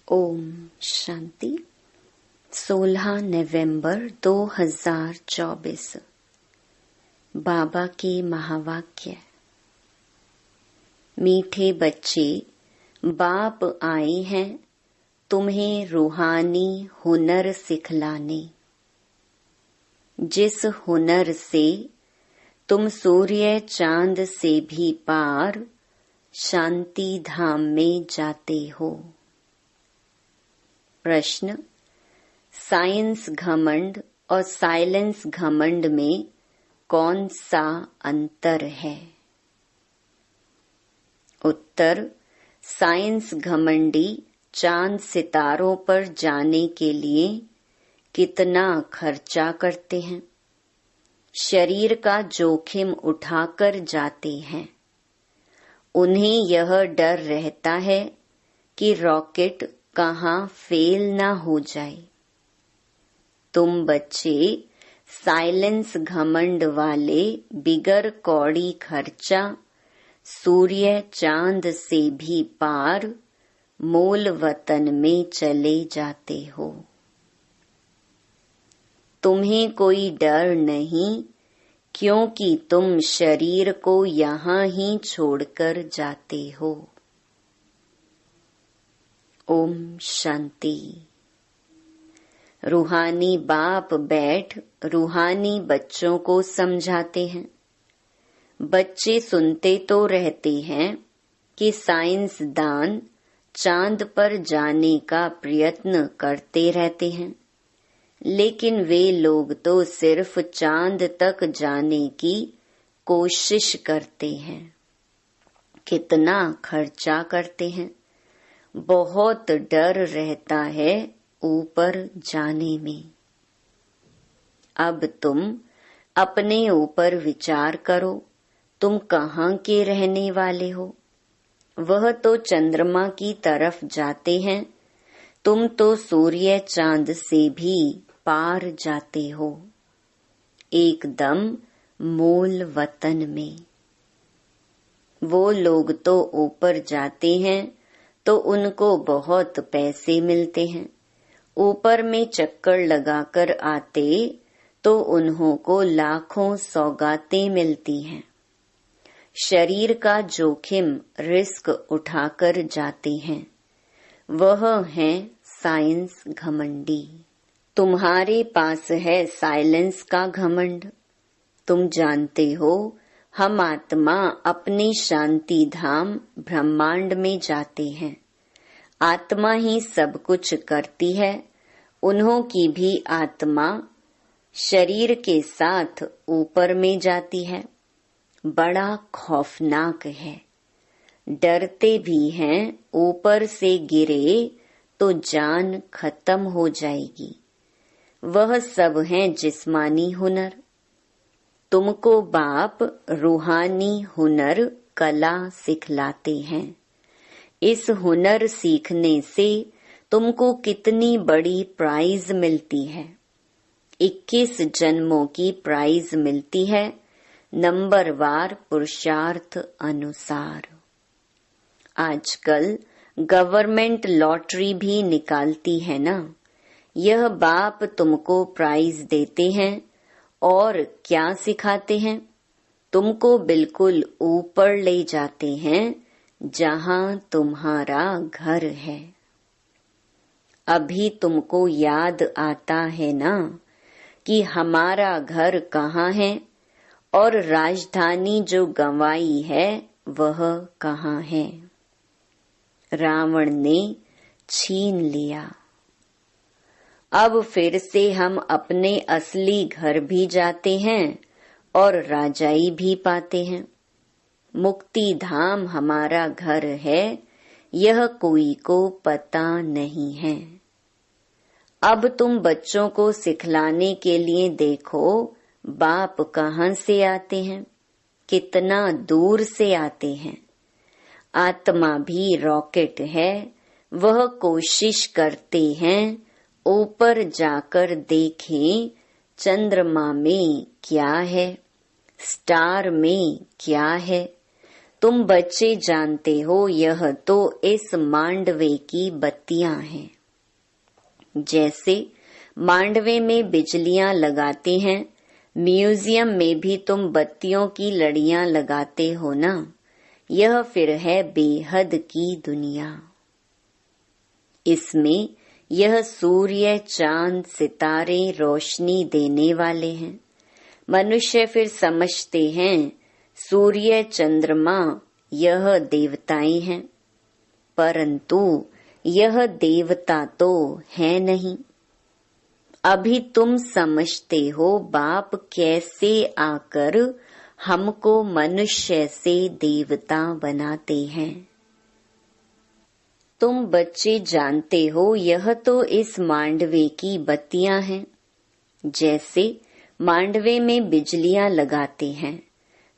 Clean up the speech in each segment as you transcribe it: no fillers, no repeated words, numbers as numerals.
ओम शांति। 16 नवंबर 2024। बाबा के महावाक्य। मीठे बच्चे, बाप आए हैं तुम्हें रूहानी हुनर सिखलाने। जिस हुनर से तुम सूर्य चांद से भी पार शांति धाम में जाते हो। प्रश्न: साइंस घमंड और साइलेंस घमंड में कौन सा अंतर है? उत्तर: साइंस घमंडी चांद सितारों पर जाने के लिए कितना खर्चा करते हैं, शरीर का जोखिम उठाकर जाते हैं। उन्हें यह डर रहता है कि रॉकेट कहाँ फेल ना हो जाए। तुम बच्चे साइलेंस घमंड वाले बिगर कौड़ी खर्चा सूर्य चांद से भी पार मूल वतन में चले जाते हो। तुम्हें कोई डर नहीं, क्योंकि तुम शरीर को यहाँ ही छोड़कर जाते हो। ओम शांति। रूहानी बाप बैठ रूहानी बच्चों को समझाते हैं। बच्चे सुनते तो रहते हैं कि साइंसदान चांद पर जाने का प्रयत्न करते रहते हैं, लेकिन वे लोग तो सिर्फ चांद तक जाने की कोशिश करते हैं। कितना खर्चा करते हैं। बहुत डर रहता है ऊपर जाने में। अब तुम अपने ऊपर विचार करो, तुम कहाँ के रहने वाले हो? वह तो चंद्रमा की तरफ जाते हैं, तुम तो सूर्य चांद से भी पार जाते हो, एकदम मूल वतन में। वो लोग तो ऊपर जाते हैं तो उनको बहुत पैसे मिलते हैं। ऊपर में चक्कर लगाकर आते तो उन्हों को लाखों सौगातें मिलती हैं। शरीर का जोखिम रिस्क उठाकर जाते हैं। वह है साइंस घमंडी। तुम्हारे पास है साइलेंस का घमंड। तुम जानते हो हम आत्मा अपने शांति धाम ब्रह्मांड में जाते हैं। आत्मा ही सब कुछ करती है। उन्हों की भी आत्मा शरीर के साथ ऊपर में जाती है। बड़ा खौफनाक है। डरते भी हैं ऊपर से गिरे तो जान खत्म हो जाएगी। वह सब है जिस्मानी हुनर। तुमको बाप रूहानी हुनर कला सिखलाते हैं। इस हुनर सीखने से तुमको कितनी बड़ी प्राइज मिलती है। 21 जन्मों की प्राइज मिलती है, नंबरवार पुरुषार्थ अनुसार। आजकल गवर्नमेंट लॉटरी भी निकालती है ना। यह बाप तुमको प्राइज देते हैं और क्या सिखाते हैं? तुमको बिल्कुल ऊपर ले जाते हैं जहां तुम्हारा घर है। अभी तुमको याद आता है ना कि हमारा घर कहाँ है और राजधानी जो गंवाई है वह कहाँ है? रावण ने छीन लिया। अब फिर से हम अपने असली घर भी जाते हैं और राजाई भी पाते हैं। मुक्ति धाम हमारा घर है, यह कोई को पता नहीं है। अब तुम बच्चों को सिखलाने के लिए देखो बाप कहाँ से आते हैं, कितना दूर से आते हैं। आत्मा भी रॉकेट है। वह कोशिश करते हैं ऊपर जाकर देखें चंद्रमा में क्या है, स्टार में क्या है, तुम बच्चे जानते हो यह तो इस मांडवे की बत्तियां हैं। जैसे मांडवे में बिजलियां लगाते हैं, म्यूजियम में भी तुम बत्तियों की लड़ियां लगाते हो ना। यह फिर है बेहद की दुनिया। इसमें यह सूर्य, चांद, सितारे रोशनी देने वाले हैं। मनुष्य फिर समझते हैं सूर्य, चंद्रमा यह देवताएं हैं, परंतु यह देवता तो है नहीं। अभी तुम समझते हो बाप कैसे आकर हमको मनुष्य से देवता बनाते हैं। तुम बच्चे जानते हो यह तो इस मांडवे की बत्तियां हैं। जैसे मांडवे में बिजलियां लगाते हैं,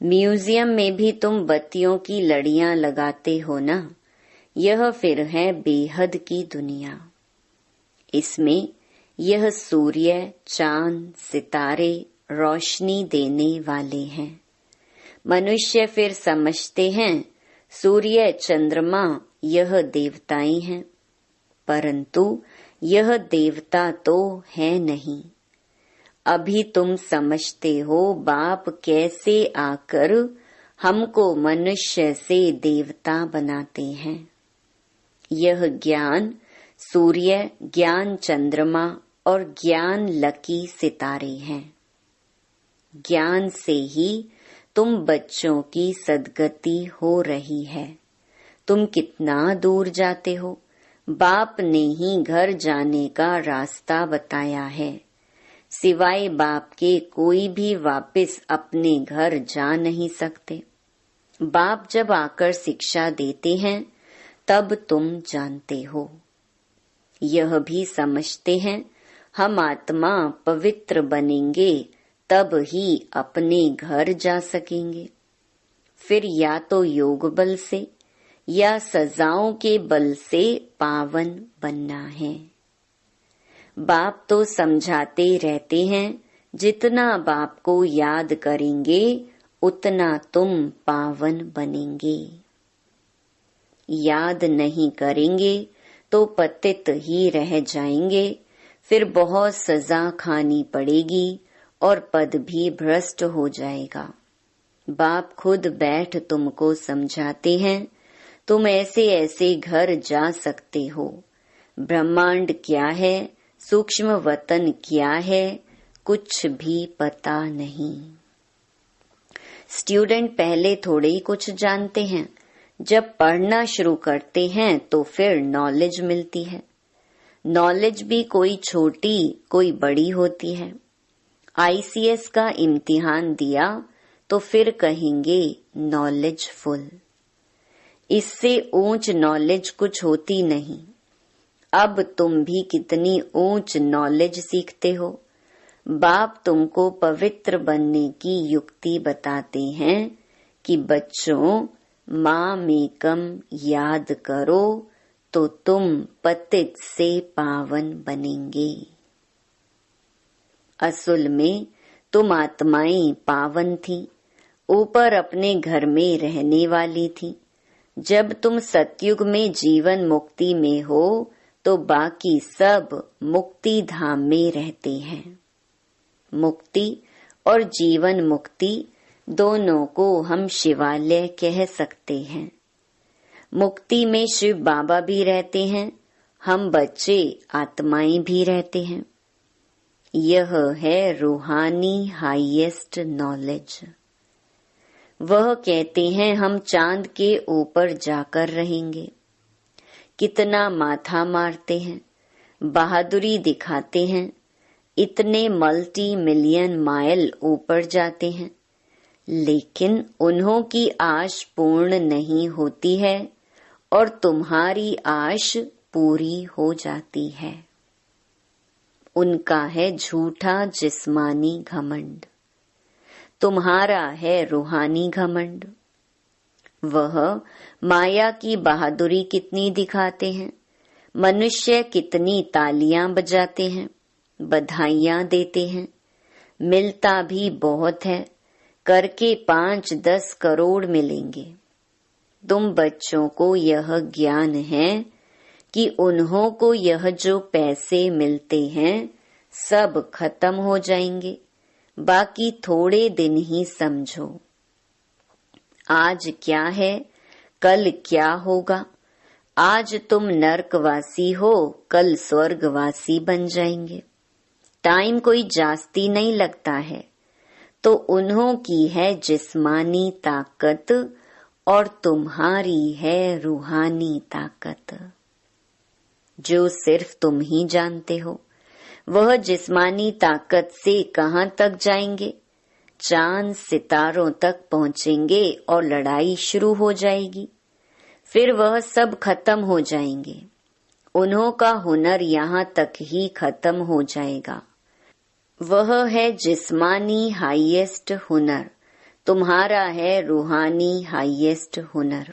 म्यूजियम में भी तुम बत्तियों की लड़ियां लगाते हो ना। यह फिर है बेहद की दुनिया। इसमें यह सूर्य, चांद, सितारे रोशनी देने वाले हैं। मनुष्य फिर समझते हैं सूर्य, चंद्रमा यह देवताएं हैं, परंतु यह देवता तो है नहीं। अभी तुम समझते हो बाप कैसे आकर हमको मनुष्य से देवता बनाते हैं। यह ज्ञान सूर्य, ज्ञान चंद्रमा और ज्ञान लकी सितारे हैं। ज्ञान से ही तुम बच्चों की सद्गति हो रही है। तुम कितना दूर जाते हो, बाप ने ही घर जाने का रास्ता बताया है। सिवाय बाप के कोई भी वापस अपने घर जा नहीं सकते। बाप जब आकर शिक्षा देते हैं तब तुम जानते हो। यह भी समझते हैं हम आत्मा पवित्र बनेंगे तब ही अपने घर जा सकेंगे। फिर या तो योग बल से या सजाओं के बल से पावन बनना है। बाप तो समझाते रहते हैं जितना बाप को याद करेंगे उतना तुम पावन बनेंगे। याद नहीं करेंगे तो पतित ही रह जाएंगे। फिर बहुत सजा खानी पड़ेगी और पद भी भ्रष्ट हो जाएगा। बाप खुद बैठ तुमको समझाते हैं तुम ऐसे ऐसे घर जा सकते हो। ब्रह्मांड क्या है, सूक्ष्म वतन क्या है, कुछ भी पता नहीं। स्टूडेंट पहले थोड़े ही कुछ जानते हैं। जब पढ़ना शुरू करते हैं तो फिर नॉलेज मिलती है। नॉलेज भी कोई छोटी कोई बड़ी होती है। आईसीएस का इम्तिहान दिया तो फिर कहेंगे नॉलेजफुल। इससे ऊंच नॉलेज कुछ होती नहीं। अब तुम भी कितनी ऊंच नॉलेज सीखते हो। बाप तुमको पवित्र बनने की युक्ति बताते हैं कि बच्चों मामेकम याद करो तो तुम पतित से पावन बनेंगे। असल में तुम आत्माएं पावन थी, ऊपर अपने घर में रहने वाली थी। जब तुम सतयुग में जीवन मुक्ति में हो तो बाकी सब मुक्ति धाम में रहते हैं। मुक्ति और जीवन मुक्ति दोनों को हम शिवालय कह सकते हैं। मुक्ति में शिव बाबा भी रहते हैं, हम बच्चे आत्माएं भी रहते हैं। यह है रूहानी हाईएस्ट नॉलेज। वह कहते हैं हम चांद के ऊपर जाकर रहेंगे। कितना माथा मारते हैं, बहादुरी दिखाते हैं, इतने मल्टी मिलियन माइल ऊपर जाते हैं, लेकिन उन्हों की आश पूर्ण नहीं होती है और तुम्हारी आश पूरी हो जाती है। उनका है झूठा जिस्मानी घमंड, तुम्हारा है रूहानी घमंड। वह माया की बहादुरी कितनी दिखाते हैं, मनुष्य कितनी तालियां बजाते हैं, बधाइयां देते हैं, मिलता भी बहुत है, करके 5-10 करोड़ मिलेंगे। तुम बच्चों को यह ज्ञान है कि उन्हों को यह जो पैसे मिलते हैं सब खत्म हो जाएंगे, बाकी थोड़े दिन ही समझो। आज क्या है, कल क्या होगा। आज तुम नरकवासी हो, कल स्वर्गवासी बन जाएंगे। टाइम कोई जास्ती नहीं लगता है। तो उन्हों की है जिस्मानी ताकत और तुम्हारी है रूहानी ताकत, जो सिर्फ तुम ही जानते हो। वह जिस्मानी ताकत से कहाँ तक जाएंगे? चांद सितारों तक पहुँचेंगे और लड़ाई शुरू हो जाएगी। फिर वह सब खत्म हो जाएंगे। उन्हों का हुनर यहाँ तक ही खत्म हो जाएगा। वह है जिस्मानी हाईएस्ट हुनर, तुम्हारा है रूहानी हाईएस्ट हुनर।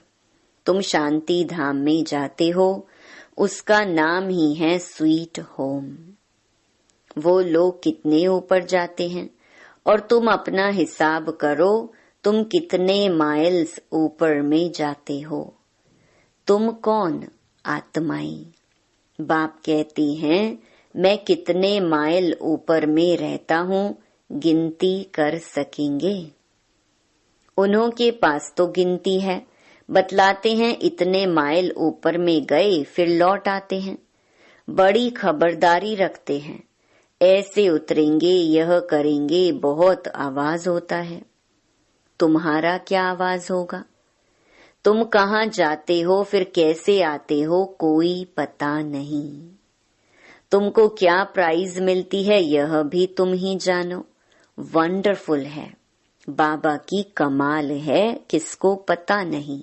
तुम शांति धाम में जाते हो, उसका नाम ही है स्वीट होम। वो लोग कितने ऊपर जाते हैं और तुम अपना हिसाब करो, तुम कितने माइल्स ऊपर में जाते हो। तुम कौन? आत्माई। बाप कहते हैं मैं कितने माइल ऊपर में रहता हूँ, गिनती कर सकेंगे? उन्हों के पास तो गिनती है, बतलाते हैं इतने माइल ऊपर में गए फिर लौट आते हैं। बड़ी खबरदारी रखते हैं, ऐसे उतरेंगे, यह करेंगे, बहुत आवाज होता है। तुम्हारा क्या आवाज होगा? तुम कहाँ जाते हो, फिर कैसे आते हो, कोई पता नहीं। तुमको क्या प्राइज मिलती है यह भी तुम ही जानो। वंडरफुल है, बाबा की कमाल है, किसको पता नहीं।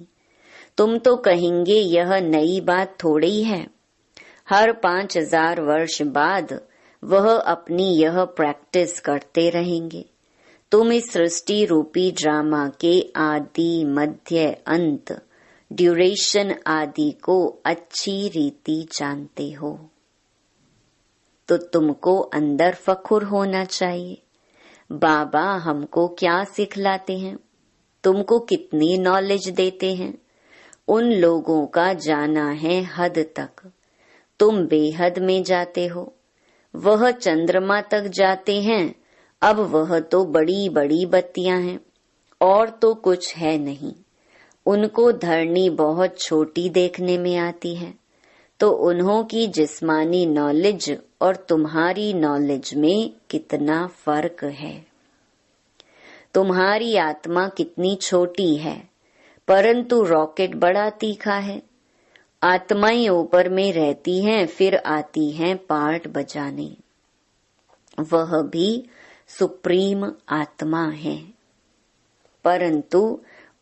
तुम तो कहेंगे यह नई बात थोड़ी है। हर 5000 वर्ष बाद वह अपनी यह प्रैक्टिस करते रहेंगे। तुम इस सृष्टि रूपी ड्रामा के आदि मध्य अंत ड्यूरेशन आदि को अच्छी रीति जानते हो, तो तुमको अंदर फखुर होना चाहिए। बाबा हमको क्या सिखलाते हैं, तुमको कितनी नॉलेज देते हैं। उन लोगों का जाना है हद तक, तुम बेहद में जाते हो। वह चंद्रमा तक जाते हैं, अब वह तो बड़ी बड़ी बत्तियां हैं और तो कुछ है नहीं। उनको धरनी बहुत छोटी देखने में आती है। तो उन्हों की जिस्मानी नॉलेज और तुम्हारी नॉलेज में कितना फर्क है। तुम्हारी आत्मा कितनी छोटी है, परंतु रॉकेट बड़ा तीखा है। आत्माएं ऊपर में रहती हैं, फिर आती हैं पार्ट बजाने। वह भी सुप्रीम आत्मा है, परंतु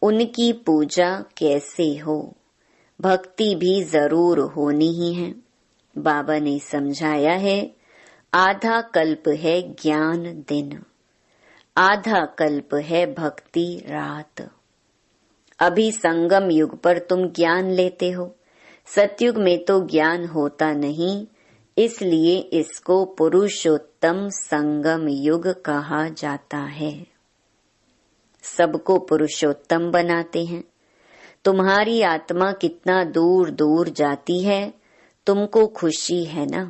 उनकी पूजा कैसे हो, भक्ति भी जरूर होनी ही है। बाबा ने समझाया है, आधा कल्प है ज्ञान दिन, आधा कल्प है भक्ति रात। अभी संगम युग पर तुम ज्ञान लेते हो, सतयुग में तो ज्ञान होता नहीं, इसलिए इसको पुरुषोत्तम संगम युग कहा जाता है। सबको पुरुषोत्तम बनाते हैं। तुम्हारी आत्मा कितना दूर दूर जाती है, तुमको खुशी है ना।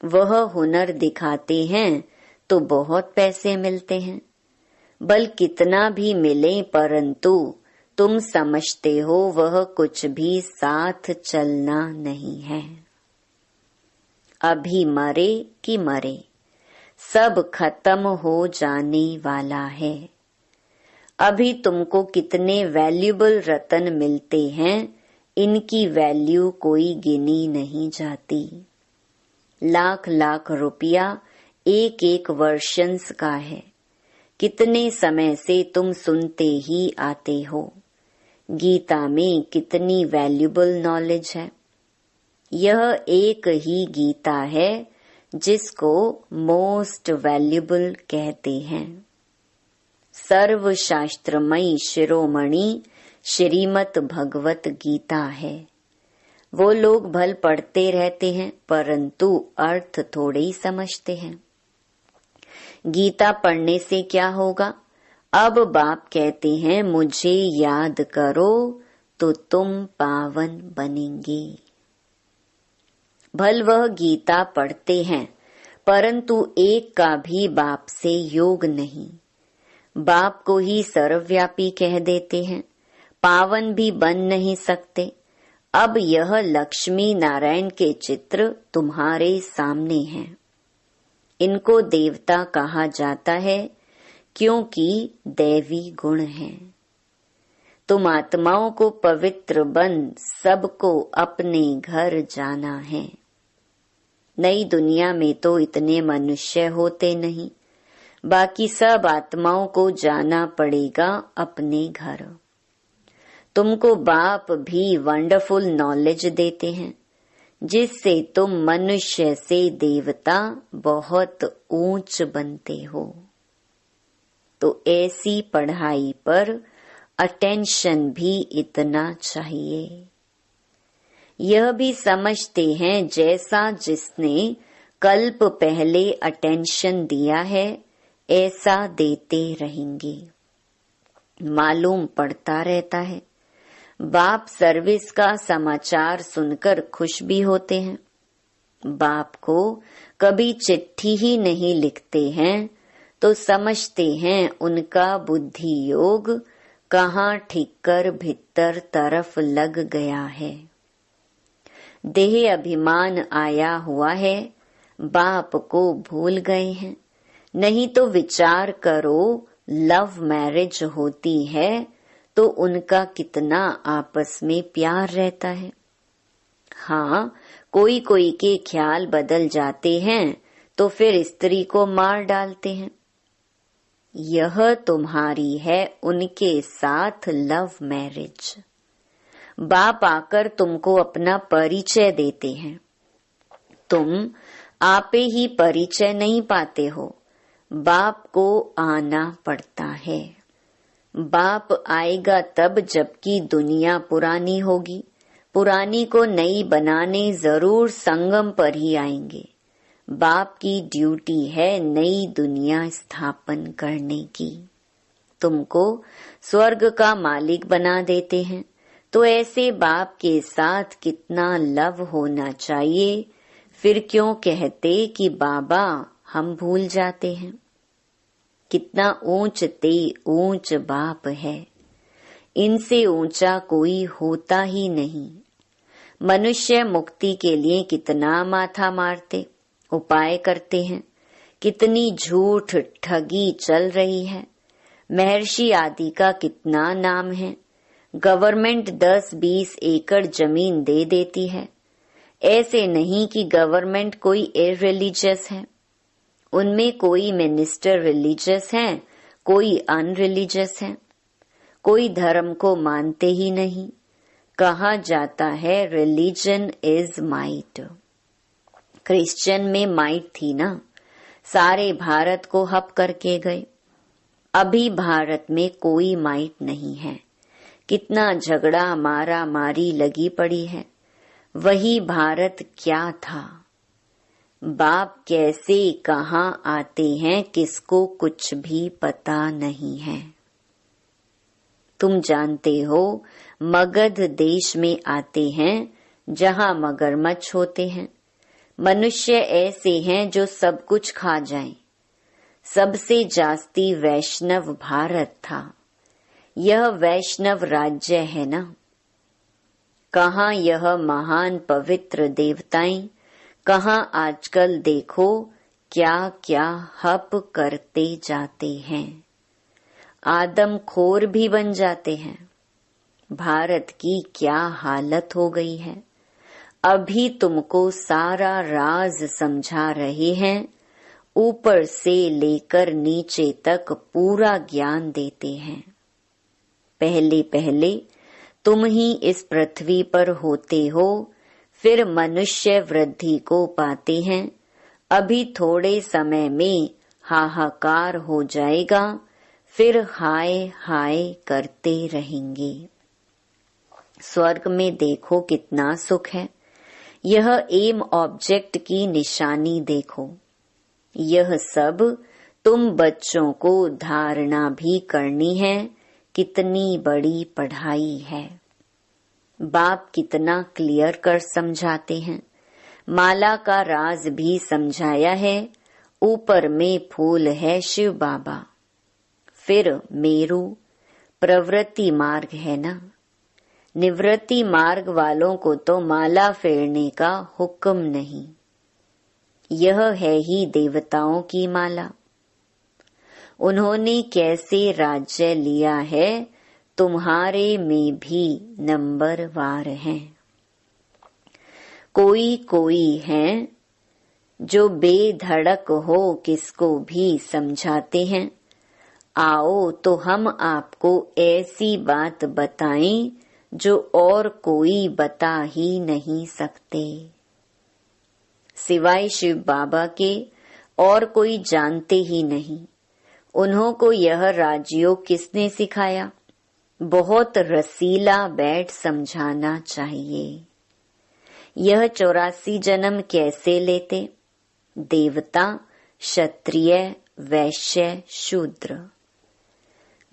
वह हुनर दिखाते हैं तो बहुत पैसे मिलते हैं। बल कितना भी मिले, परंतु तुम समझते हो वह कुछ भी साथ चलना नहीं है। अभी मरे कि मरे, सब खत्म हो जाने वाला है। अभी तुमको कितने वैल्यूबल रतन मिलते हैं, इनकी वैल्यू कोई गिनी नहीं जाती। लाख लाख रुपया एक एक वर्षंस का है। कितने समय से तुम सुनते ही आते हो। गीता में कितनी वैल्यूबल नॉलेज है। यह एक ही गीता है जिसको मोस्ट वैल्यूबल कहते हैं। सर्वशास्त्रमयी शिरोमणि श्रीमद् भगवत गीता है। वो लोग भल पढ़ते रहते हैं, परंतु अर्थ थोड़े ही समझते हैं। गीता पढ़ने से क्या होगा? अब बाप कहते हैं मुझे याद करो तो तुम पावन बनेंगे। भल वह गीता पढ़ते हैं, परंतु एक का भी बाप से योग नहीं। बाप को ही सर्वव्यापी कह देते हैं, पावन भी बन नहीं सकते। अब यह लक्ष्मी नारायण के चित्र तुम्हारे सामने हैं। इनको देवता कहा जाता है क्योंकि दैवी गुण हैं। तुम आत्माओं को पवित्र बन सबको अपने घर जाना है। नई दुनिया में तो इतने मनुष्य होते नहीं, बाकी सब आत्माओं को जाना पड़ेगा अपने घर। तुमको बाप भी वंडरफुल नॉलेज देते हैं, जिससे तुम मनुष्य से देवता बहुत ऊंच बनते हो। तो ऐसी पढ़ाई पर अटेंशन भी इतना चाहिए। यह भी समझते हैं जैसा जिसने कल्प पहले अटेंशन दिया है ऐसा देते रहेंगे। मालूम पड़ता रहता है। बाप सर्विस का समाचार सुनकर खुश भी होते हैं। बाप को कभी चिट्ठी ही नहीं लिखते हैं तो समझते हैं उनका बुद्धि योग कहाँ ठिक्कर भीतर तरफ लग गया है। देह अभिमान आया हुआ है, बाप को भूल गए हैं। नहीं तो विचार करो, लव मैरिज होती है तो उनका कितना आपस में प्यार रहता है। हाँ, कोई कोई के ख्याल बदल जाते हैं तो फिर स्त्री को मार डालते हैं। यह तुम्हारी है उनके साथ लव मैरिज। बाप आकर तुमको अपना परिचय देते हैं, तुम आपे ही परिचय नहीं पाते हो, बाप को आना पड़ता है। बाप आएगा तब जबकि दुनिया पुरानी होगी। पुरानी को नई बनाने जरूर संगम पर ही आएंगे। बाप की ड्यूटी है नई दुनिया स्थापन करने की। तुमको स्वर्ग का मालिक बना देते हैं, तो ऐसे बाप के साथ कितना लव होना चाहिए। फिर क्यों कहते कि बाबा हम भूल जाते हैं। कितना ऊंच ते ऊंच बाप है, इनसे ऊंचा कोई होता ही नहीं। मनुष्य मुक्ति के लिए कितना माथा मारते उपाय करते हैं, कितनी झूठ ठगी चल रही है। महर्षि आदि का कितना नाम है। गवर्नमेंट 10-20 एकड़ जमीन दे देती है। ऐसे नहीं कि गवर्नमेंट कोई इररिलीजियस है। उनमें कोई मिनिस्टर रिलीजियस है, कोई अनरिलीजियस है। कोई धर्म को मानते ही नहीं। कहा जाता है रिलीजन इज माइट। क्रिश्चियन में माइट थी ना, सारे भारत को हप करके गए। अभी भारत में कोई माइट नहीं है। कितना झगड़ा मारा मारी लगी पड़ी है। वही भारत क्या था। बाप कैसे कहाँ आते हैं किसको कुछ भी पता नहीं है। तुम जानते हो मगध देश में आते हैं जहाँ मगरमच्छ होते हैं। मनुष्य ऐसे हैं जो सब कुछ खा जाएं। सबसे जास्ती वैष्णव भारत था। यह वैष्णव राज्य है ना। कहाँ यह महान पवित्र देवताएं, कहाँ आजकल देखो क्या क्या हप करते जाते हैं। आदम खोर भी बन जाते हैं। भारत की क्या हालत हो गई है। अभी तुमको सारा राज समझा रहे हैं। ऊपर से लेकर नीचे तक पूरा ज्ञान देते हैं। पहले पहले तुम ही इस पृथ्वी पर होते हो, फिर मनुष्य वृद्धि को पाते हैं। अभी थोड़े समय में हाहाकार हो जाएगा, फिर हाय हाय करते रहेंगे। स्वर्ग में देखो कितना सुख है। यह एम ऑब्जेक्ट की निशानी देखो। यह सब तुम बच्चों को धारणा भी करनी है। कितनी बड़ी पढ़ाई है। बाप कितना क्लियर कर समझाते हैं। माला का राज भी समझाया है। ऊपर में फूल है शिव बाबा, फिर मेरू प्रवृत्ति मार्ग है ना। निवृत्ति मार्ग वालों को तो माला फेरने का हुक्म नहीं। यह है ही देवताओं की माला। उन्होंने कैसे राज्य लिया है, तुम्हारे में भी नंबर वार हैं। कोई कोई हैं जो बेधड़क हो किसको भी समझाते हैं। आओ तो हम आपको ऐसी बात बताएं जो और कोई बता ही नहीं सकते। सिवाय शिव बाबा के और कोई जानते ही नहीं। उन्हों को यह राजयोग किसने सिखाया? बहुत रसीला बैठ समझाना चाहिए। यह 84 जन्म कैसे लेते? देवता, क्षत्रिय, वैश्य, शूद्र।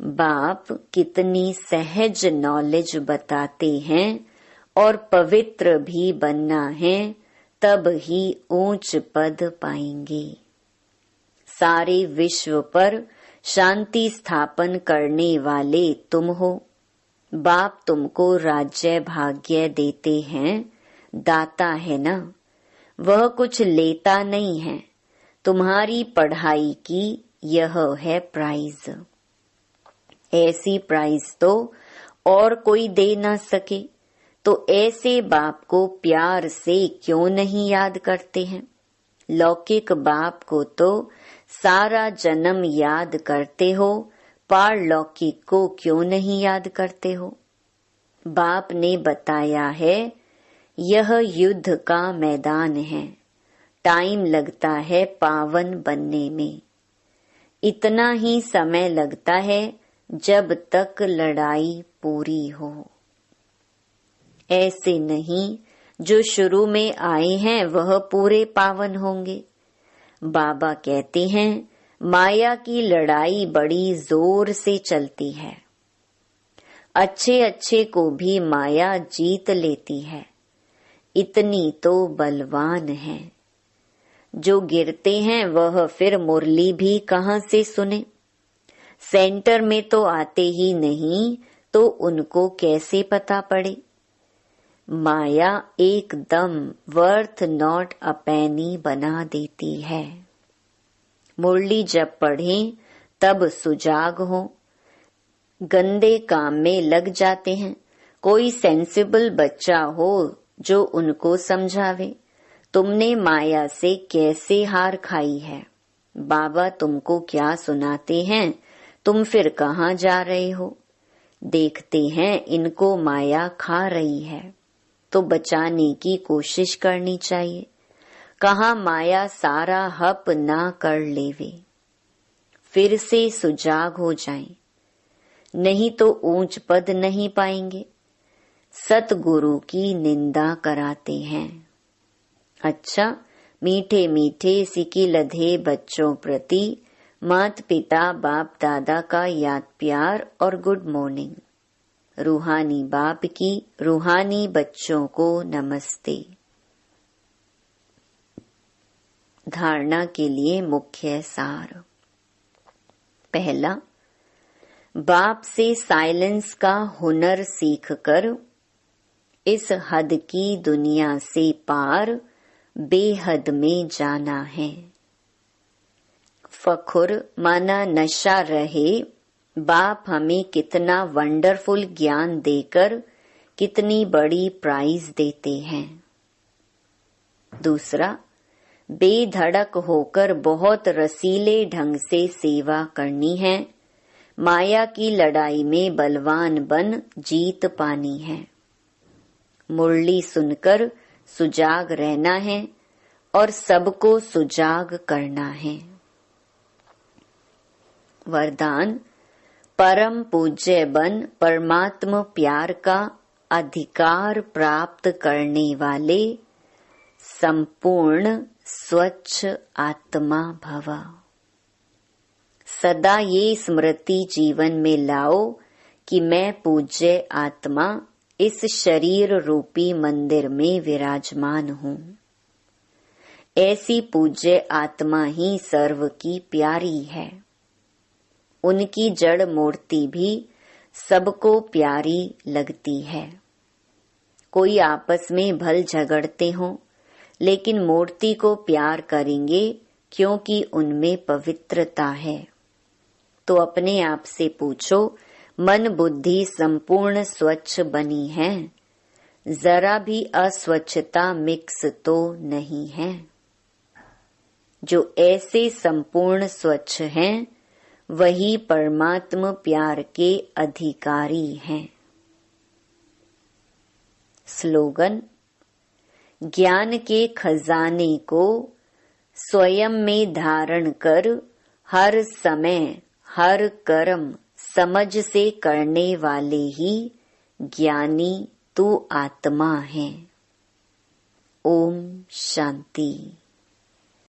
बाप कितनी सहज नॉलेज बताते हैं। और पवित्र भी बनना है, तब ही ऊंच पद पाएंगे। सारे विश्व पर शांति स्थापन करने वाले तुम हो। बाप तुमको राज्य भाग्य देते हैं, दाता है ना। वह कुछ लेता नहीं है। तुम्हारी पढ़ाई की यह है प्राइज। ऐसी प्राइज तो और कोई दे ना सके। तो ऐसे बाप को प्यार से क्यों नहीं याद करते हैं? लौकिक बाप को तो सारा जन्म याद करते हो, पारलौकिक को क्यों नहीं याद करते हो? बाप ने बताया है यह युद्ध का मैदान है। टाइम लगता है पावन बनने में। इतना ही समय लगता है जब तक लड़ाई पूरी हो। ऐसे नहीं जो शुरू में आए हैं वह पूरे पावन होंगे। बाबा कहते हैं माया की लड़ाई बड़ी जोर से चलती है। अच्छे अच्छे को भी माया जीत लेती है। इतनी तो बलवान है। जो गिरते हैं वह फिर मुरली भी कहाँ से सुने? सेंटर में तो आते ही नहीं, तो उनको कैसे पता पड़े? माया एकदम वर्थ नॉट अ पेनी बना देती है। मुरली जब पढ़ें तब सुजाग हो। गंदे काम में लग जाते हैं। कोई सेंसिबल बच्चा हो जो उनको समझावे। तुमने माया से कैसे हार खाई है? बाबा तुमको क्या सुनाते हैं? तुम फिर कहाँ जा रहे हो? देखते हैं इनको माया खा रही है, तो बचाने की कोशिश करनी चाहिए। कहाँ माया सारा हप ना कर लेवे। फिर से सुजाग हो जाएं, नहीं तो ऊंच पद नहीं पाएंगे। सतगुरु की निंदा कराते हैं। अच्छा, मीठे मीठे सिकी लधे बच्चों प्रति माता पिता बाप दादा का याद प्यार और गुड मॉर्निंग। रूहानी बाप की रूहानी बच्चों को नमस्ते। धारणा के लिए मुख्य सार। पहला, बाप से साइलेंस का हुनर सीखकर इस हद की दुनिया से पार बेहद में जाना है। फखुर माना नशा रहे। बाप हमें कितना वंडरफुल ज्ञान देकर कितनी बड़ी प्राइज देते हैं। दूसरा, बेधड़क होकर बहुत रसीले ढंग से सेवा करनी है। माया की लड़ाई में बलवान बन जीत पानी है। मुरली सुनकर सुजाग रहना है और सबको सुजाग करना है। वरदान, परम पूज्य बन परमात्मा प्यार का अधिकार प्राप्त करने वाले संपूर्ण स्वच्छ आत्मा भव। सदा ये स्मृति जीवन में लाओ कि मैं पूज्य आत्मा इस शरीर रूपी मंदिर में विराजमान हूँ। ऐसी पूज्य आत्मा ही सर्व की प्यारी है। उनकी जड़ मूर्ति भी सबको प्यारी लगती है। कोई आपस में भल झगड़ते हों, लेकिन मूर्ति को प्यार करेंगे क्योंकि उनमें पवित्रता है। तो अपने आप से पूछो, मन बुद्धि संपूर्ण स्वच्छ बनी है? जरा भी अस्वच्छता मिक्स तो नहीं है? जो ऐसे संपूर्ण स्वच्छ हैं, वही परमात्मा प्यार के अधिकारी हैं। स्लोगन: ज्ञान के खजाने को स्वयं में धारण कर, हर समय हर कर्म समझ से करने वाले ही ज्ञानी तू आत्मा है। ओम शांति।